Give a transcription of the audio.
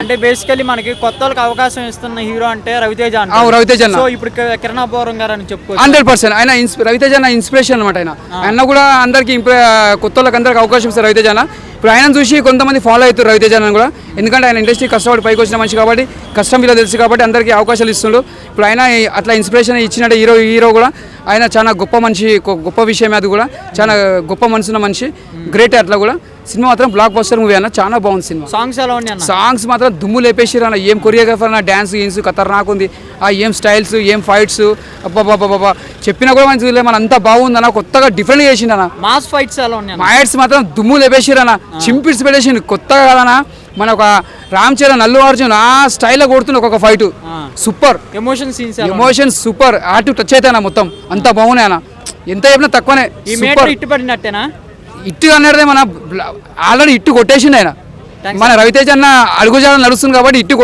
అంటే బేసికల్లీ మనకి కొత్త వాళ్ళకి అవకాశం ఇస్తున్న హీరో అంటే రవితేజ అంటే. రవితేజ సో ఇప్పుడు కిరణ్ అబ్బవరం గారు అని చెప్పుకోవచ్చు. 100% ఆయన రవితేజ అన్న ఇన్స్పిరేషన్ అనమాట. ఆయన కూడా అందరికి కొత్త వాళ్ళకి అందరికి అవకాశం ఇస్తారు రవితేజ అన్న. ఇప్పుడు ఆయన చూసి కొంతమంది ఫాలో అవుతారు రవితేజ అన్న కూడా. ఎందుకంటే ఆయన ఇండస్ట్రీ కష్టపడి పైకి వచ్చిన మనిషి కాబట్టి, కష్టం ఇలా తెలుసు కాబట్టి అందరికీ అవకాశాలు ఇస్తుండు. ఇప్పుడు ఆయన అట్లా ఇన్స్పిరేషన్ ఇచ్చినట్టు హీరో కూడా ఆయన చాలా గొప్ప మనిషి, గొప్ప విషయం అది కూడా. చాలా గొప్ప మనసున్న మనిషి, గ్రేట్. అట్లా కూడా సినిమా మాత్రం బ్లాక్ బస్టర్ మూవీ అన్న, చాలా బాగుంది సినిమా. సాంగ్స్ ఎలా ఉన్నాయి అన్న? సాంగ్స్ మాత్రం దుమ్ము లేపేసిరు అన్న. ఏం కొరియోగ్రాఫర్ అన్న, డ్యాన్స్ గీన్స్ ఖతర్నాక్ ఉంది. ఏం స్టైల్స్, ఏం ఫైట్స్, అబ్బాబాబా చెప్పినా కూడా మంచి మన అంతా బాగుంది అన్న. కొత్తగా డిఫరెంట్ చేసిండు అన్న. మాస్ ఫైట్స్ ఎలా ఉన్నాయి? ఫైట్స్ మాత్రం దుమ్ము లేపేసిరు అన్న, చింపిడ్స్ పెట్టేసిండు. కొత్తగా కాదన్న, మన ఒక రామ్ చరణ్, అల్లు అర్జున్ ఆ స్టైల్లో కొడుతుంది ఒక్కొక్క fight. Super emotion scenes, emotion super. Art touch అవుతాయి మొత్తం, అంతా బాగున్నాయి అన్న. ఎంత చెప్పినా తక్కువనే. ఇట్టు పడినట్టేనా? ఇట్టు అనేది మన ఆల్రెడీ ఇట్టు కొట్టేసిండు ఆయన. మన రవితేజ అన్న అడుగుజాడలు నడుస్తుంది కాబట్టి ఇట్టు